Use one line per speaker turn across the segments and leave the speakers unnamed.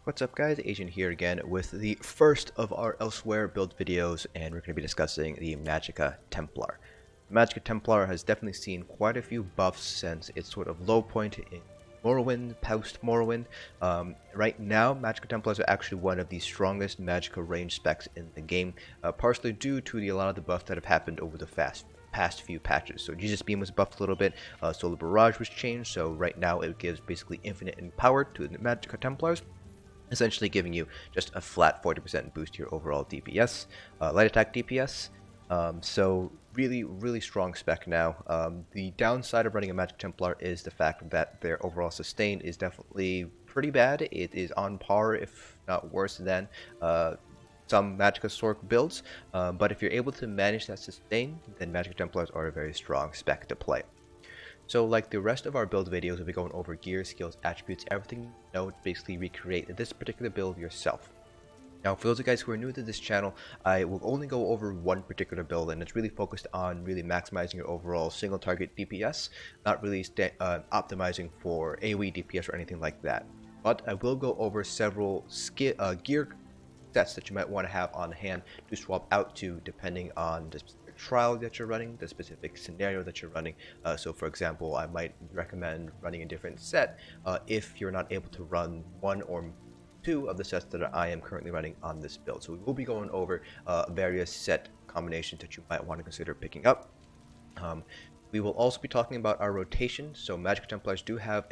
What's up guys, Agent here again with the first of our Elsweyr build videos, and we're going to be discussing the Magicka Templar. The Magicka Templar has definitely seen quite a few buffs since its sort of low point in Morrowind, post-Morrowind. Right now, Magicka Templars are actually one of the strongest Magicka range specs in the game, partially due to a lot of the buffs that have happened over the past few patches. So Jesus Beam was buffed a little bit, Solar Barrage was changed, so right now it gives basically infinite power to the Magicka Templars, essentially giving you just a flat 40% boost to your overall DPS, light attack DPS. So really strong spec now. The downside of running a Magicka Templar is the fact that their overall sustain is definitely pretty bad. It is on par, if not worse than some Magicka Sorc builds, but if you're able to manage that sustain, then Magicka Templars are a very strong spec to play. So like the rest of our build videos, we'll be going over gear, skills, attributes, everything you know to basically recreate this particular build yourself. Now for those of you guys who are new to this channel, I will only go over one particular build, and it's really focused on really maximizing your overall single target DPS, not really optimizing for AoE DPS or anything like that. But I will go over several gear sets that you might want to have on hand to swap out to depending on the trial that you're running, the specific scenario that you're running. So for example, I might recommend running a different set if you're not able to run one or two of the sets that I am currently running on this build. So we will be going over various set combinations that you might want to consider picking up. We will also be talking about our rotation. So Magicka Templars do have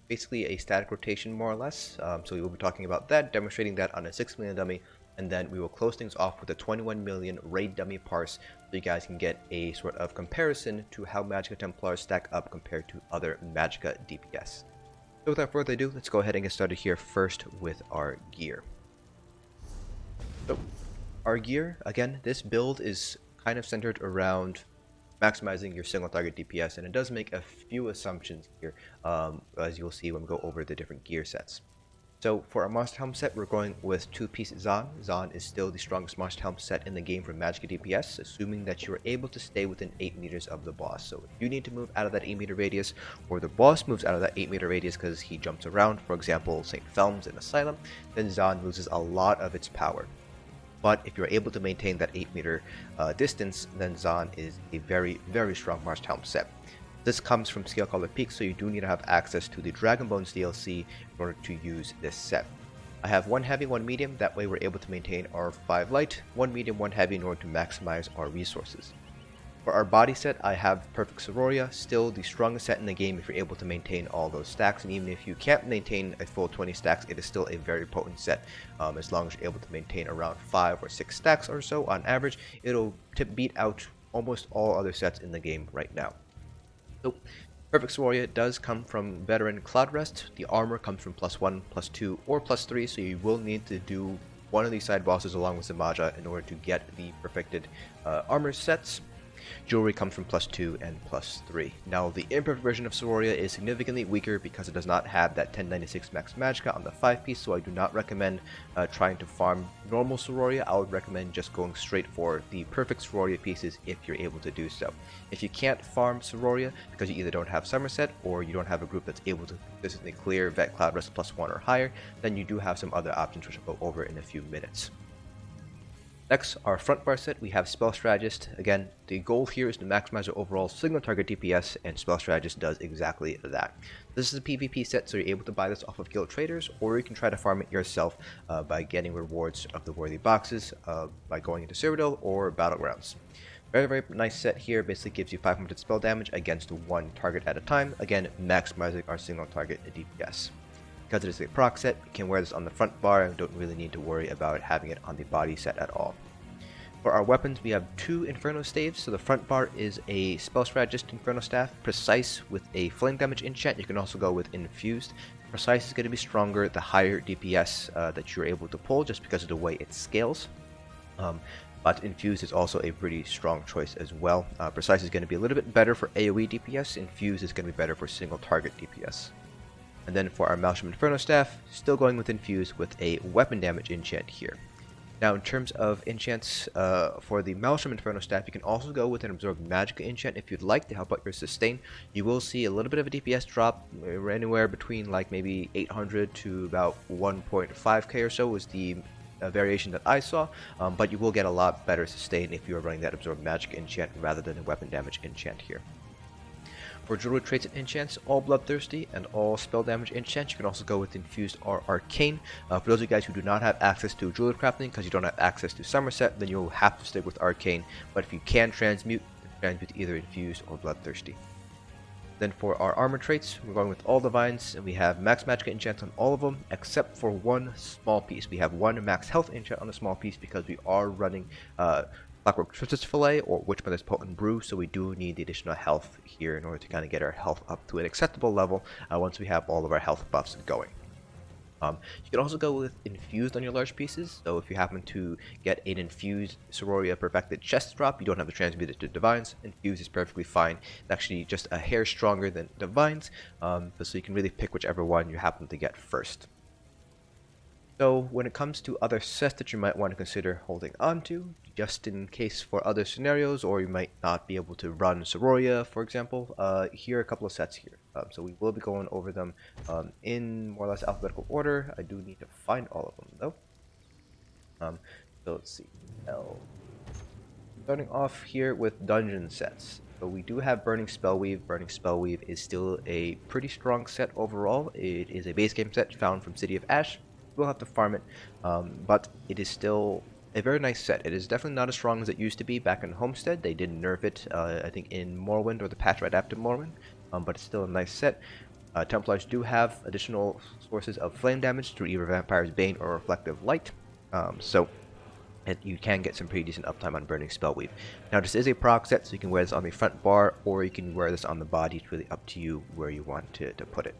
basically a static rotation more or less. So we will be talking about that, demonstrating that on a 6 million dummy, and then we will close things off with a 21 million raid dummy parse, so you guys can get a sort of comparison to how Magicka Templars stack up compared to other Magicka DPS. So without further ado, let's go ahead and get started here first with our gear. So our gear, again, this build is kind of centered around maximizing your single target DPS, and it does make a few assumptions here, as you'll see when we go over the different gear sets. So for our Monster Helm set, we're going with 2-piece Zaan. Zaan is still the strongest Monster Helm set in the game for Magicka DPS, assuming that you're able to stay within 8 meters of the boss. So if you need to move out of that 8 meter radius, or the boss moves out of that 8 meter radius because he jumps around, for example, St. Felms in Asylum, then Zaan loses a lot of its power. But if you're able to maintain that 8 meter distance, then Zaan is a very strong Monster Helm set. This comes from Scale Color Peak, so you do need to have access to the Dragon Bones DLC in order to use this set. I have 1 heavy, 1 medium, that way we're able to maintain our 5 light, 1 medium, 1 heavy in order to maximize our resources. For our body set, I have Perfect Siroria, still the strongest set in the game if you're able to maintain all those stacks, and even if you can't maintain a full 20 stacks, it is still a very potent set. As long as you're able to maintain around 5 or 6 stacks or so on average, it'll beat out almost all other sets in the game right now. So, Perfect Siroria does come from Veteran Cloud Rest. The armor comes from +1, +2, or +3, so you will need to do one of these side bosses along with Zamaja in order to get the perfected armor sets. Jewelry comes from +2 and +3. Now, the imperfect version of Siroria is significantly weaker because it does not have that 1096 max Magicka on the 5-piece, so I do not recommend trying to farm normal Siroria. I would recommend just going straight for the perfect Siroria pieces if you're able to do so. If you can't farm Siroria because you either don't have Somerset or you don't have a group that's able to consistently clear Vet Cloud Rest +1 or higher, then you do have some other options which I'll go over in a few minutes. Next, our front bar set, we have Spell Strategist. Again, the goal here is to maximize your overall single target DPS, and Spell Strategist does exactly that. This is a PvP set, so you're able to buy this off of guild traders, or you can try to farm it yourself by getting rewards of the worthy boxes by going into Cyrodiil or Battlegrounds. Very nice set here, basically gives you 500 spell damage against 1 target at a time, again maximizing our single target DPS. Because it is a proc set, you can wear this on the front bar and don't really need to worry about having it on the body set at all. For our weapons, we have 2 Inferno Staves. So the front bar is a Spell Strategist Inferno Staff, Precise with a flame damage enchant. You can also go with Infused. Precise is going to be stronger the higher DPS that you're able to pull, just because of the way it scales. But Infused is also a pretty strong choice as well. Precise is going to be a little bit better for AoE DPS. Infused is going to be better for single target DPS. And then for our Maelstrom Inferno Staff, still going with Infused with a weapon damage enchant here. Now, in terms of enchants, for the Maelstrom Inferno Staff, you can also go with an Absorb Magicka enchant if you'd like to help out your sustain. You will see a little bit of a DPS drop, anywhere between like maybe 800 to about 1.5k or so was the variation that I saw, but you will get a lot better sustain if you are running that Absorb Magicka enchant rather than a weapon damage enchant here. For druid traits and enchants, all Bloodthirsty and all spell damage enchants, you can also go with Infused or Arcane. For those of you guys who do not have access to druid crafting because you don't have access to Somerset, then you'll have to stick with Arcane, but if you can transmute either Infused or Bloodthirsty. Then for our armor traits, we're going with all Divines, and we have max Magicka enchants on all of them, except for one small piece. We have one max health enchant on a small piece because we are running Clockwork Twisted Fillet or Witchmother's Potent Brew, so we do need the additional health here in order to kind of get our health up to an acceptable level once we have all of our health buffs going. You can also go with Infused on your large pieces, so if you happen to get an Infused Siroria Perfected chest drop, you don't have to transmute it to Divines. Infused is perfectly fine. It's actually just a hair stronger than Divines, so you can really pick whichever one you happen to get first. So when it comes to other sets that you might want to consider holding on to, just in case for other scenarios, or you might not be able to run Siroria, for example, here are a couple of sets here. So we will be going over them in more or less alphabetical order. I do need to find all of them though. So let's see. Starting off here with dungeon sets. So we do have Burning Spellweave. Burning Spellweave is still a pretty strong set overall. It is a base game set found from City of Ash. We'll have to farm it, but it is still a very nice set. It is definitely not as strong as it used to be back in Homestead. They did nerf it, I think, in Morrowind or the patch right after Morrowind, but it's still a nice set. Templars do have additional sources of flame damage through either Vampire's Bane or Reflective Light, so you can get some pretty decent uptime on Burning Spellweave. Now, this is a proc set, so you can wear this on the front bar, or you can wear this on the body. It's really up to you where you want to put it.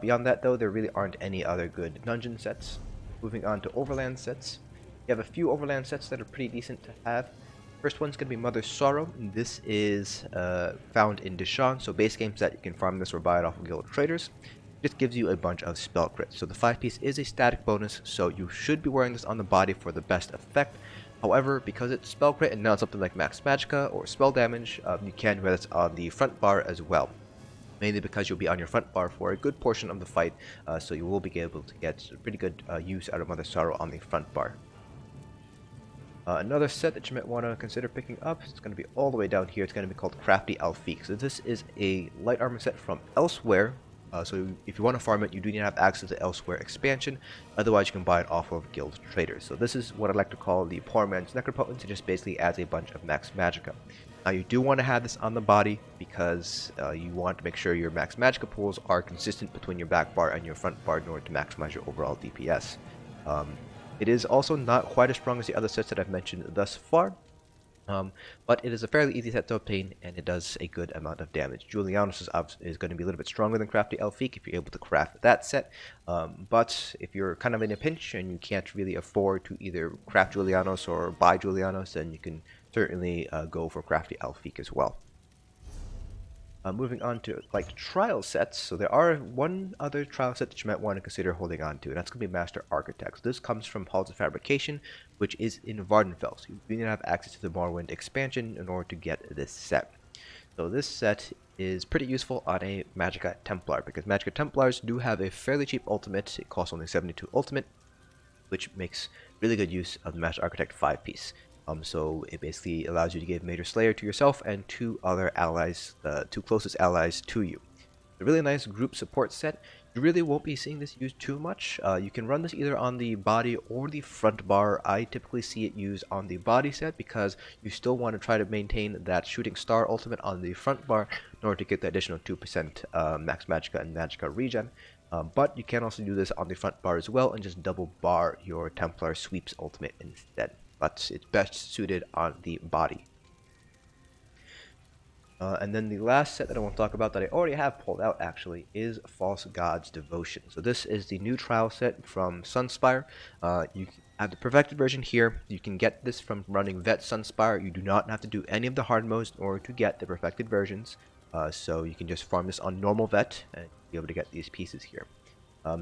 Beyond that, though, there really aren't any other good dungeon sets. Moving on to overland sets. You have a few overland sets that are pretty decent to have. First one's going to be Mother's Sorrow. This is found in Deshaun, so base game set, you can farm this or buy it off of Guild Traders. It just gives you a bunch of spell crits. So the 5-piece is a static bonus, so you should be wearing this on the body for the best effect. However, because it's spell crit and not something like max Magicka or spell damage, you can wear this on the front bar as well. Mainly because you'll be on your front bar for a good portion of the fight, so you will be able to get pretty good use out of Mother's Sorrow on the front bar. Another set that you might want to consider picking up, it's going to be all the way down here. It's going to be called Crafty Alfiq. So this is a light armor set from Elsweyr. So if you want to farm it, you do need to have access to Elsweyr expansion. Otherwise, you can buy it off of Guild Traders. So this is what I like to call the poor man's necropotent. It just basically adds a bunch of max Magicka. Now, you do want to have this on the body because you want to make sure your max Magicka pools are consistent between your back bar and your front bar in order to maximize your overall DPS. It is also not quite as strong as the other sets that I've mentioned thus far, but it is a fairly easy set to obtain, and it does a good amount of damage. Julianos is going to be a little bit stronger than Crafty Alfiq if you're able to craft that set, but if you're kind of in a pinch and you can't really afford to either craft Julianos or buy Julianos, then you can certainly go for Crafty Alfiq as well. Moving on to like trial sets, so there are one other trial set that you might want to consider holding on to, and that's going to be Master Architects. This comes from Halls of Fabrication, which is in Vardenfell, so you do need to have access to the Morrowind expansion in order to get this set. So this set is pretty useful on a Magicka Templar, because Magicka Templars do have a fairly cheap ultimate. It costs only 72 ultimate, which makes really good use of the Master Architect 5-piece. So it basically allows you to give Major Slayer to yourself and two other allies, two closest allies to you. A really nice group support set. You really won't be seeing this used too much. You can run this either on the body or the front bar. I typically see it used on the body set because you still want to try to maintain that Shooting Star ultimate on the front bar in order to get the additional 2% max Magicka and Magicka regen. But you can also do this on the front bar as well and just double bar your Templar Sweeps ultimate instead. But it's best suited on the body. And then the last set that I want to talk about that I already have pulled out actually is False God's Devotion. So this is the new trial set from Sunspire. You have the perfected version here. You can get this from running Vet Sunspire. You do not have to do any of the hard modes in order to get the perfected versions. So you can just farm this on normal Vet and be able to get these pieces here.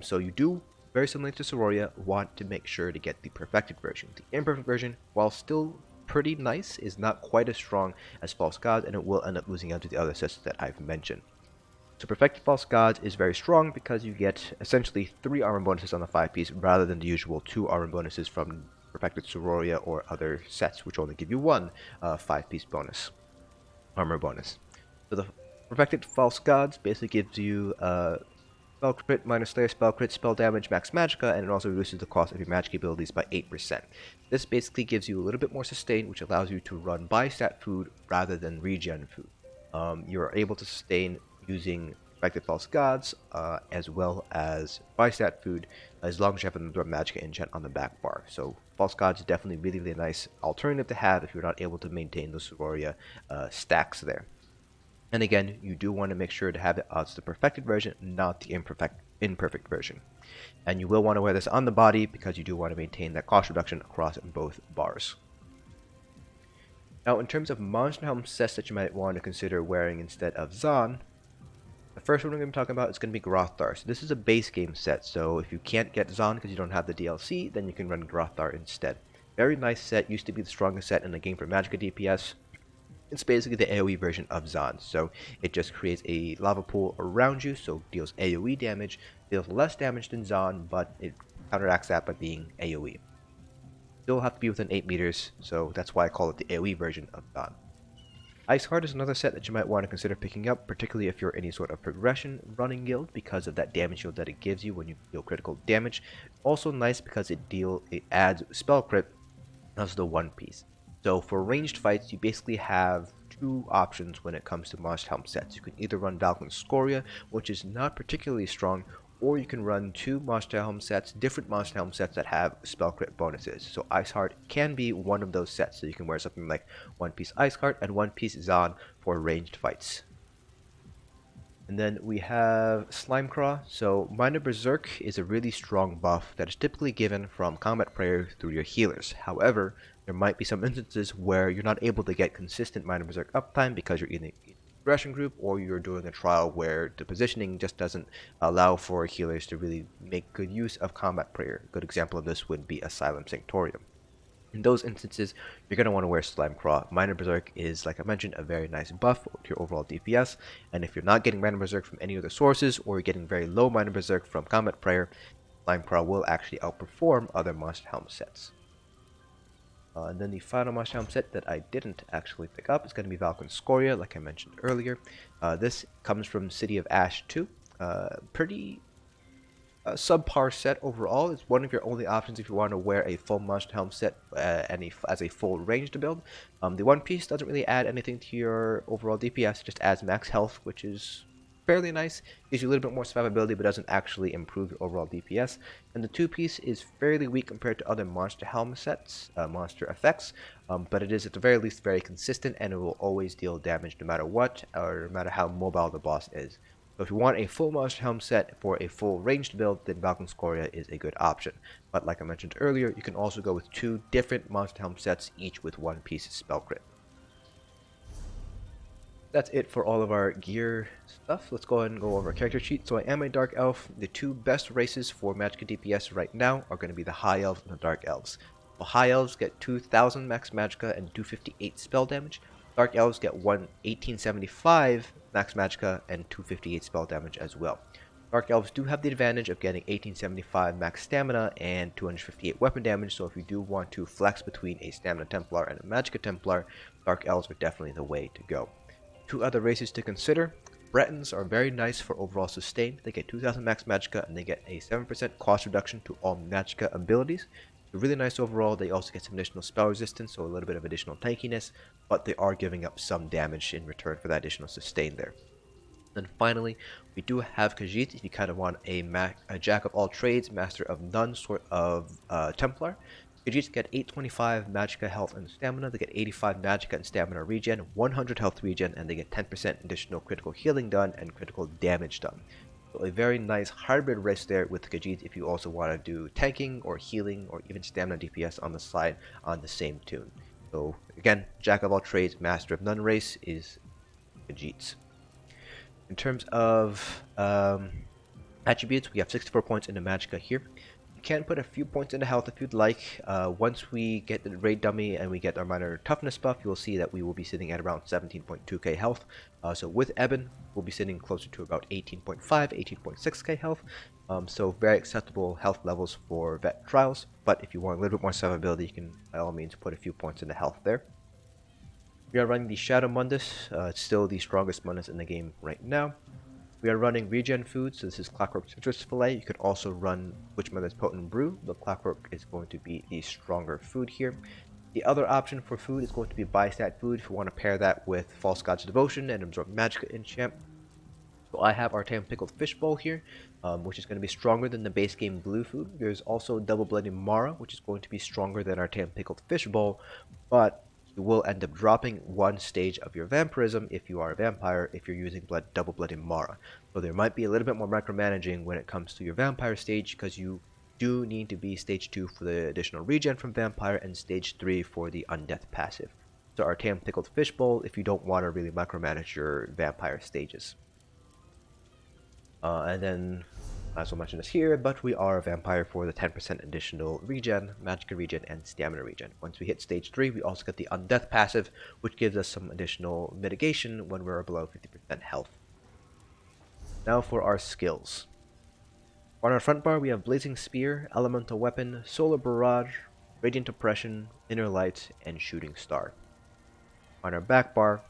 So you do very similar to Siroria, want to make sure to get the perfected version. The imperfect version, while still pretty nice, is not quite as strong as False Gods, and it will end up losing out to the other sets that I've mentioned. So Perfected False Gods is very strong because you get essentially 3 armor bonuses on the 5-piece rather than the usual 2 armor bonuses from Perfected Siroria or other sets, which only give you 1 5-piece bonus, armor bonus. So the Perfected False Gods basically gives you spell crit, minor slayer, spell crit, spell damage, max magicka, and it also reduces the cost of your magic abilities by 8%. This basically gives you a little bit more sustain, which allows you to run buy stat food rather than regen food. You're able to sustain using Perfected False Gods as well as buy stat food as long as you have another Magicka enchant on the back bar. So False Gods is definitely really nice alternative to have if you're not able to maintain those Siroria stacks there. And again, you do want to make sure to have it as the perfected version, not the imperfect version. And you will want to wear this on the body because you do want to maintain that cost reduction across both bars. Now, in terms of monster helm sets that you might want to consider wearing instead of Zaan, the first one we're going to be talking about is going to be Grothar. So this is a base game set, so if you can't get Zaan because you don't have the DLC, then you can run Grothar instead. Very nice set, used to be the strongest set in the game for Magicka DPS. It's basically the AoE version of Zaan, so it just creates a lava pool around you, so deals AoE damage, deals less damage than Zaan, but it counteracts that by being AoE. Still have to be within 8 meters, so that's why I call it the AoE version of Zaan. Iceheart is another set that you might want to consider picking up, particularly if you're any sort of progression running guild, because of that damage shield that it gives you when you deal critical damage. Also nice because it adds spell crit as the 1-piece. So for ranged fights, you basically have 2 options when it comes to monster helm sets. You can either run Valkyn's Skoria, which is not particularly strong, or you can run 2 monster helm sets, different monster helm sets that have spell crit bonuses. So Iceheart can be one of those sets, so you can wear something like 1-piece Iceheart and 1-piece Zaan for ranged fights. And then we have Slimecraw. So Minor Berserk is a really strong buff that is typically given from combat prayer through your healers. However, there might be some instances where you're not able to get consistent Minor Berserk uptime because you're in a progression group or you're doing a trial where the positioning just doesn't allow for healers to really make good use of combat prayer. A good example of this would be Asylum Sanctorium. In those instances, you're going to want to wear Slimecraw. Minor Berserk is, like I mentioned, a very nice buff to your overall DPS, and if you're not getting Minor Berserk from any other sources, or you're getting very low Minor Berserk from Combat Prayer, Slimecraw will actually outperform other Monster Helm sets. And then the final Monster Helm set that I didn't actually pick up is going to be Valkyn's Skoria, like I mentioned earlier. This comes from City of Ash 2. Pretty subpar set overall. It's one of your only options if you want to wear a full Monster Helm set as a full ranged build. The 1-piece doesn't really add anything to your overall DPS, it just adds max health, which is fairly nice. Gives you a little bit more survivability, but doesn't actually improve your overall DPS. And the 2-piece is fairly weak compared to other Monster Helm sets, monster effects, but it is at the very least very consistent, and it will always deal damage no matter what, or no matter how mobile the boss is. So if you want a full Monster Helm set for a full ranged build, then Valkyn's Skoria is a good option. But like I mentioned earlier, you can also go with 2 different Monster Helm sets, each with 1-piece spell crit. That's it for all of our gear stuff. Let's go ahead and go over our character sheet. So I am a Dark Elf. The 2 best races for Magicka DPS right now are going to be the High Elves and the Dark Elves. The High Elves get 2000 max Magicka and 258 spell damage. Dark Elves get 1875 max Magicka and 258 spell damage as well. Dark Elves do have the advantage of getting 1875 max stamina and 258 weapon damage, so if you do want to flex between a Stamina Templar and a Magicka Templar, Dark Elves are definitely the way to go. 2 other races to consider. Bretons are very nice for overall sustain. They get 2000 max Magicka and they get a 7% cost reduction to all Magicka abilities. They're really nice overall. They also get some additional spell resistance, so a little bit of additional tankiness, but they are giving up some damage in return for that additional sustain there. And finally, we do have Khajiit if you kind of want a jack of all trades, master of none sort of Templar. Khajiits get 825 Magicka health and stamina, they get 85 Magicka and stamina regen, 100 health regen, and they get 10% additional critical healing done and critical damage done. So a very nice hybrid race there with Khajiit if you also want to do tanking or healing or even stamina DPS on the side on the same tune. So again, jack of all trades, master of none race is Khajiits. In terms of Attributes, we have 64 points into Magicka here. You can put a few points into health if you'd like. Once we get the raid dummy and we get our minor toughness buff, you'll see that we will be sitting at around 17.2k health. So with Eben, we'll be sitting closer to about 18.5, 18.6k health. So very acceptable health levels for vet trials. But if you want a little bit more survivability, you can by all means put a few points into health there. We are running the Shadow Mundus. It's still the strongest Mundus in the game right now. We are running regen food, so this is Clockwork Citrus Fillet. You could also run Witchmother's Potent Brew, but Clockwork is going to be the stronger food here. The other option for food is going to be Bystat food if you want to pair that with False God's Devotion and Absorb Magicka enchant. So I have our Tam Pickled Fishbowl here, which is going to be stronger than the base game blue food. There's also Double Bloody Mara, which is going to be stronger than our Tam Pickled Fishbowl, but you will end up dropping one stage of your vampirism if you are a vampire if you're using Double Bloody Mara. So there might be a little bit more micromanaging when it comes to your vampire stage, because you do need to be stage 2 for the additional regen from vampire and stage 3 for the undeath passive. So our Tam Pickled Fishbowl if you don't want to really micromanage your vampire stages. And then, as I'll mention this here, but we are a vampire for the 10% additional regen, Magicka regen, and stamina regen. Once we hit stage 3, we also get the undeath passive, which gives us some additional mitigation when we're below 50% health. Now for our skills. On our front bar, we have Blazing Spear, Elemental Weapon, Solar Barrage, Radiant Oppression, Inner Light, and Shooting Star. On our back bar,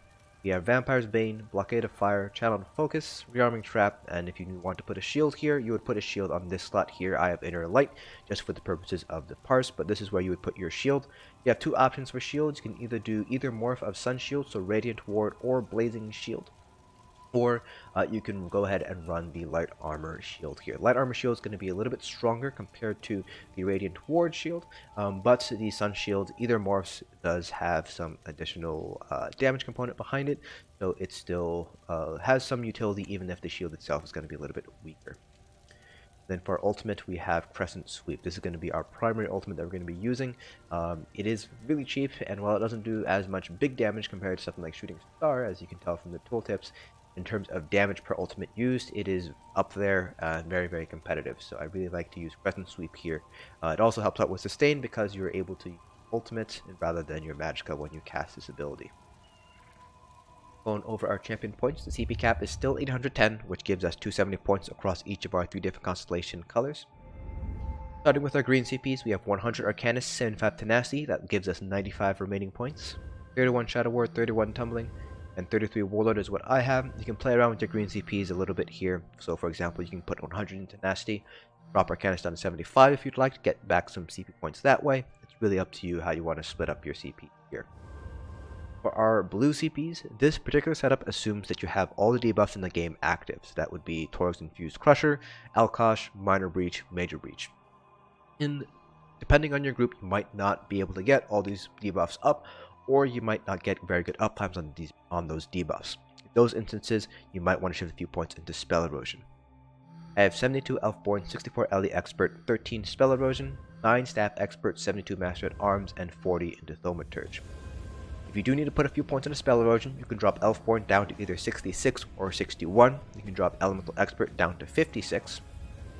we have Vampire's Bane, Blockade of Fire, Channeled Focus, Rearming Trap, and if you want to put a shield here, you would put a shield on this slot here. I have Inner Light, just for the purposes of the parse, but this is where you would put your shield. You have two options for shields. You can either do either morph of Sun Shield, so Radiant Ward, or Blazing Shield. Or you can go ahead and run the Light Armor Shield here. Light Armor Shield is going to be a little bit stronger compared to the Radiant Ward Shield, but the Sun Shield, either morphs, does have some additional damage component behind it, so it still has some utility even if the shield itself is going to be a little bit weaker. Then for our ultimate, we have Crescent Sweep. This is going to be our primary ultimate that we're going to be using. It is really cheap, and while it doesn't do as much big damage compared to something like Shooting Star, as you can tell from the tooltips, in terms of damage per ultimate used, it is up there and very, very competitive. So I really like to use Crescent Sweep here. It also helps out with Sustain because you're able to use ultimate rather than your Magicka when you cast this ability. Going over our champion points, the CP cap is still 810, which gives us 270 points across each of our 3 different constellation colors. Starting with our green CPs, we have 100 Arcanist, 75 Tenacity, that gives us 95 remaining points. 31 Shadow Ward, 31 Tumbling, and 33 Warlord is what I have. You can play around with your green CPs a little bit here. So for example, you can put 100 in Tenacity, drop Arcanist down to 75 if you'd like to get back some CP points that way. It's really up to you how you want to split up your CP here. For our blue CPs, this particular setup assumes that you have all the debuffs in the game active. So that would be Torg's Infused Crusher, Alkosh, Minor Breach, Major Breach. And depending on your group, you might not be able to get all these debuffs up, or you might not get very good uptimes on those debuffs. In those instances, you might want to shift a few points into Spell Erosion. I have 72 Elfborn, 64 Ellie Expert, 13 Spell Erosion, 9 Staff Expert, 72 Master at Arms, and 40 into Thaumaturge. If you do need to put a few points into Spell Erosion, you can drop Elfborn down to either 66 or 61. You can drop Elemental Expert down to 56.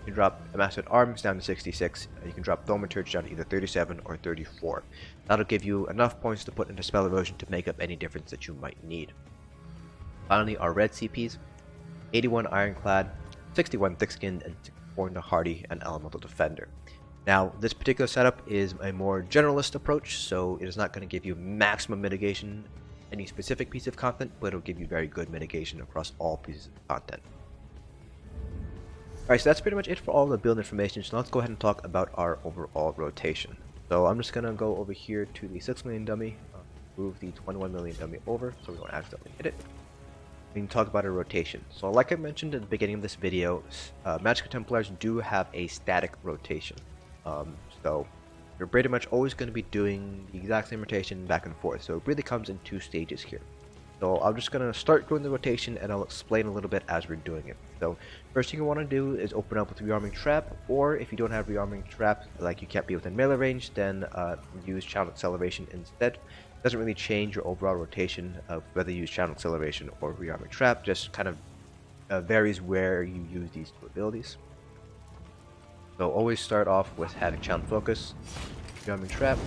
You can drop Master at Arms down to 66. And you can drop Thaumaturge down to either 37 or 34. That'll give you enough points to put into Spell Erosion to make up any difference that you might need. Finally, our red CPs, 81 Ironclad, 61 Thick-Skinned, and 64 into Hardy and Elemental Defender. Now, this particular setup is a more generalist approach, so it is not going to give you maximum mitigation any specific piece of content, but it'll give you very good mitigation across all pieces of content. Alright, so that's pretty much it for all the build information, so let's go ahead and talk about our overall rotation. So I'm just going to go over here to the 6 million dummy, move the 21 million dummy over so we don't accidentally hit it. We can talk about a rotation. So like I mentioned at the beginning of this video, Magicka Templars do have a static rotation. So you're pretty much always going to be doing the exact same rotation back and forth. So it really comes in 2 stages here. So I'm just going to start doing the rotation and I'll explain a little bit as we're doing it. So first thing you want to do is open up with Rearming Trap, or if you don't have Rearming Trap, like you can't be within melee range, then use Channel Acceleration instead. It doesn't really change your overall rotation of whether you use Channel Acceleration or Rearming Trap, just kind of varies where you use these two abilities. So always start off with having Challenge Focus, Rearming Trap.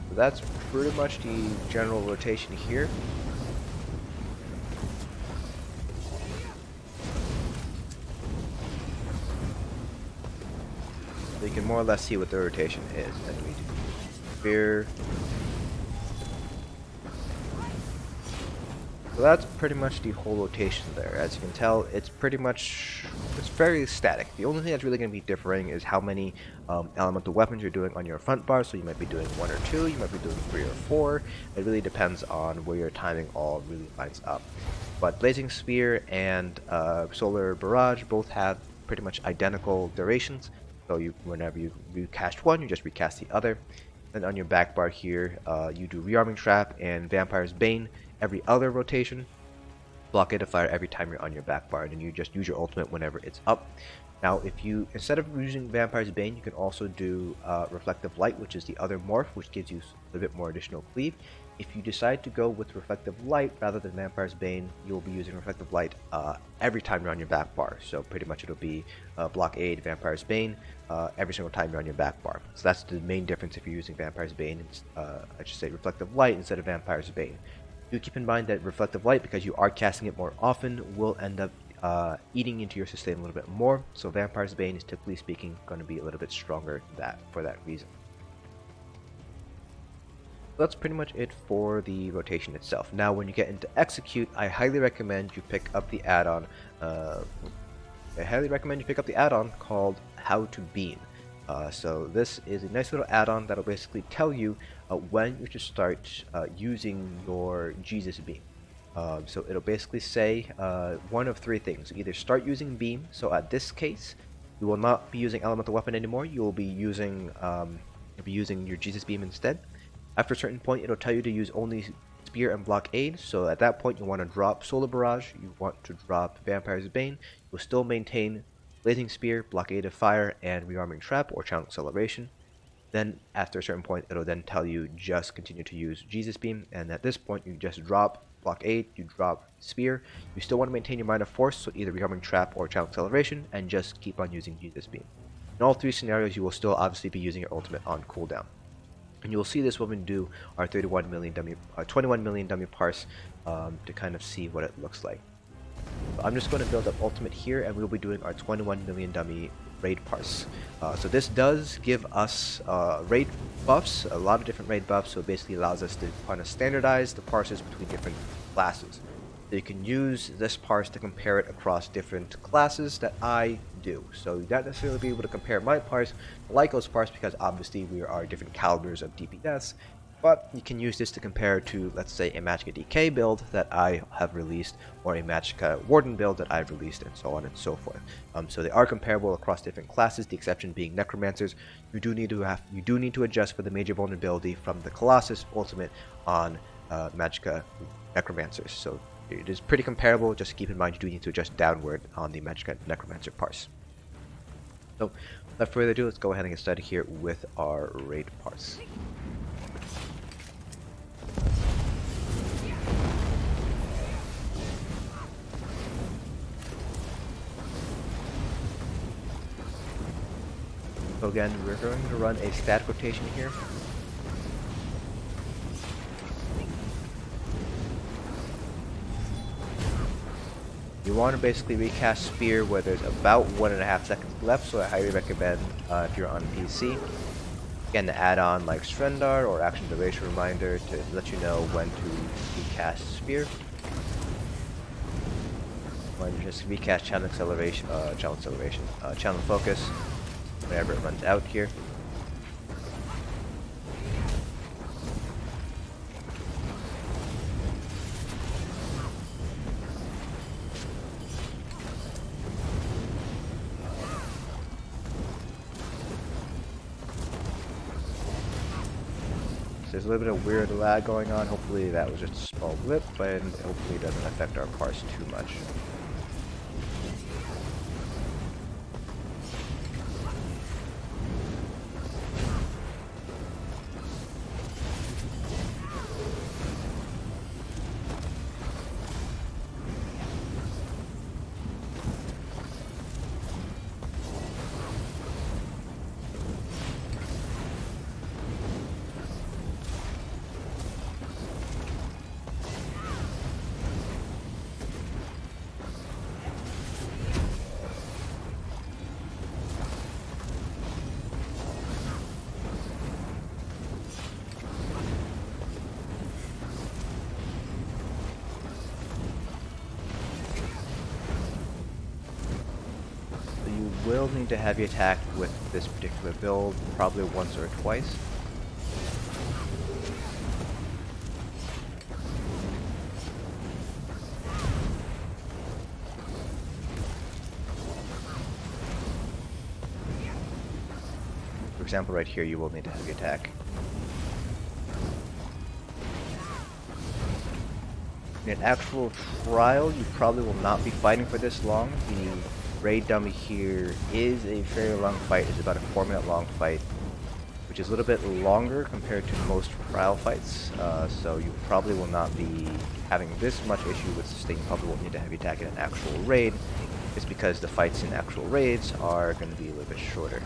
So that's pretty much the general rotation here. So you can more or less see what the rotation is as we do. Spear. So that's pretty much the whole rotation there. As you can tell, it's very static. The only thing that's really going to be differing is how many elemental weapons you're doing on your front bar. So you might be doing 1 or 2, you might be doing 3 or 4. It really depends on where your timing all really lines up. But Blazing Spear and Solar Barrage both have pretty much identical durations. So whenever you recast one, you just recast the other. Then on your back bar here, you do Rearming Trap and Vampire's Bane every other rotation. Blockade of Fire every time you're on your back bar, and then you just use your ultimate whenever it's up. Now, if you, instead of using Vampire's Bane, you can also do Reflective Light, which is the other morph, which gives you a bit more additional cleave. If you decide to go with Reflective Light rather than Vampire's Bane, you'll be using Reflective Light every time you're on your back bar. So pretty much it'll be Blockade, Vampire's Bane, every single time you're on your back bar. So that's the main difference if you're using Vampire's Bane, I should say Reflective Light instead of Vampire's Bane. Do keep in mind that Reflective Light, because you are casting it more often, will end up eating into your sustain a little bit more. So Vampire's Bane is, typically speaking, going to be a little bit stronger for that reason. That's pretty much it for the rotation itself. Now when you get into Execute, I highly recommend you pick up the add-on called How to Beam. So this is a nice little add-on that'll basically tell you when you should start using your Jesus Beam. So it'll basically say one of 3 things. Either start using Beam, so at this case you will not be using Elemental Weapon anymore, you will be using your Jesus Beam instead. After a certain point, it'll tell you to use only Spear and Blockade, so at that point you want to drop Solar Barrage, you want to drop Vampire's Bane, you'll still maintain Blazing Spear, Blockade of Fire, and Rearming Trap or Channel Acceleration. Then after a certain point, it'll then tell you just continue to use Jesus Beam, and at this point you just drop Blockade, you drop Spear, you still want to maintain your Mind of Force, so either Rearming Trap or Channel Acceleration, and just keep on using Jesus Beam. In all 3 scenarios, you will still obviously be using your ultimate on cooldown. And you will see this when we do our 21 million dummy parse to kind of see what it looks like. So I'm just going to build up ultimate here, and we'll be doing our 21 million dummy raid parse. So this does give us raid buffs, a lot of different raid buffs, so it basically allows us to kind of standardize the parses between different classes. So you can use this parse to compare it across different classes that I do. So you don't necessarily be able to compare my parse to Lyco's parse, because obviously we are different calibers of DPS, but you can use this to compare to, let's say, a Magicka DK build that I have released, or a Magicka Warden build that I've released, and so on and so forth. So they are comparable across different classes, the exception being Necromancers. You do need to adjust for the major vulnerability from the Colossus ultimate on Magicka Necromancers. So it is pretty comparable, just keep in mind you do need to adjust downward on the Magicka Necromancer parse. So without further ado, let's go ahead and get started here with our raid parse. So again, we're going to run a stat rotation here. You want to basically recast Spear where there's about 1.5 seconds left, so I highly recommend if you're on PC. Again, the add-on like Strendar or Action Duration Reminder to let you know when to recast Spear. When you just recast Channel Focus whenever it runs out here. There's a little bit of weird lag going on. Hopefully that was just a small blip, and hopefully it doesn't affect our parse too much. will need to heavy attack with this particular build probably once or twice. For example, right here you will need to heavy attack. In an actual trial, you probably will not be fighting for this long. The raid dummy here is a fairly long fight. It's about a 4-minute long fight, which is a little bit longer compared to most trial fights. So you probably will not be having this much issue with sustain. You probably won't need to heavy attack in an actual raid, just because the fights in actual raids are going to be a little bit shorter.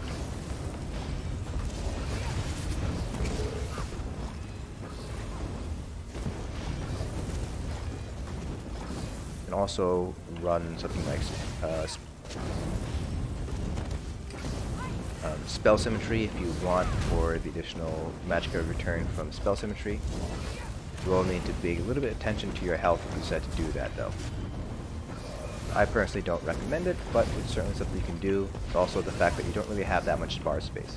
You can also run something like spell symmetry if you want for the additional Magicka return from spell symmetry. You will need to pay a little bit of attention to your health if you decide to do that though. I personally don't recommend it, but it's certainly something you can do. It's also the fact that you don't really have that much bar space.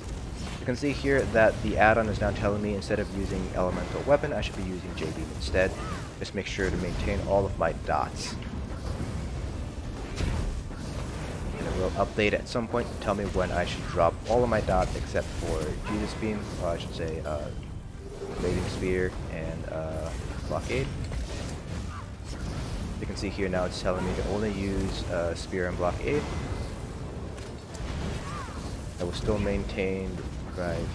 You can see here that the add-on is now telling me instead of using elemental weapon, I should be using J-beam instead. Just make sure to maintain all of my dots. And it will update at some point to tell me when I should drop all of my dots except for Jesus Beam, or I should say Radiant Sphere and Blockade. You can see here now it's telling me to only use Spear and Blockade. I will still maintain Drive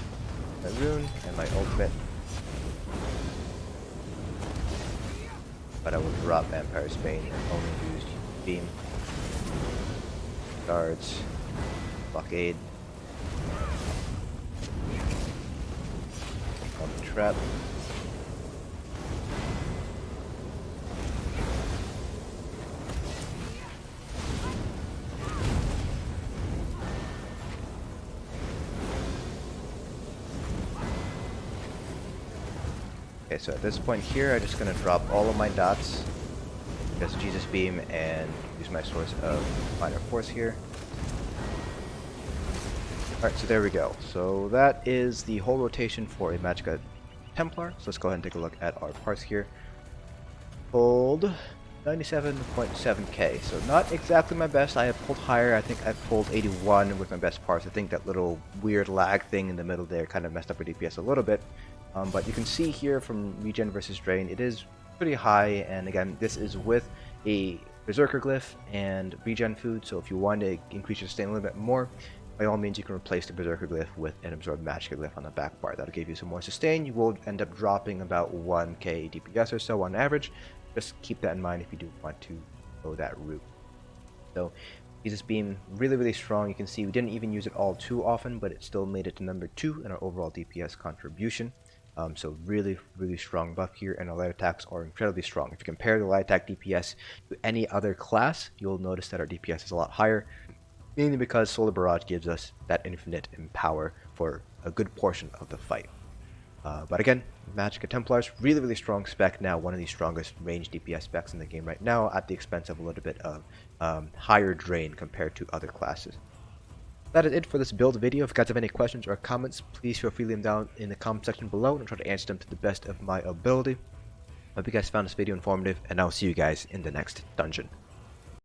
my rune and my ultimate, but I will drop Vampire's Bane and only use Beam, Guards, Blockade, on the Trap, okay, so at this point here, I'm just going to drop all of my dots, because Jesus Beam, and use my source of minor force here. Alright, so there we go. So that is the whole rotation for a Magicka Templar. So let's go ahead and take a look at our parts here. Pulled 97.7k, so not exactly my best. I have pulled higher. I think I've pulled 81 with my best parts. I think that little weird lag thing in the middle there kind of messed up our DPS a little bit. But you can see here from regen versus drain, it is pretty high, and again, this is with a Berserker Glyph and regen food, so if you want to increase your sustain a little bit more, by all means you can replace the Berserker Glyph with an Absorb Magicka Glyph on the back bar. That'll give you some more sustain. You will end up dropping about 1k DPS or so on average. Just keep that in mind if you do want to go that route. So Jesus Beam, really strong. You can see we didn't even use it all too often, but it still made it to number 2 in our overall DPS contribution. So really strong buff here, and our light attacks are incredibly strong. If you compare the light attack DPS to any other class, you'll notice that our DPS is a lot higher, mainly because Solar Barrage gives us that infinite power for a good portion of the fight. But again, Magicka Templars, really strong spec now, one of the strongest range DPS specs in the game right now, at the expense of a little bit of higher drain compared to other classes. That is it for this build video. If you guys have any questions or comments, please feel free to leave them down in the comment section below, and I'll try to answer them to the best of my ability. Hope you guys found this video informative, and I'll see you guys in the next dungeon.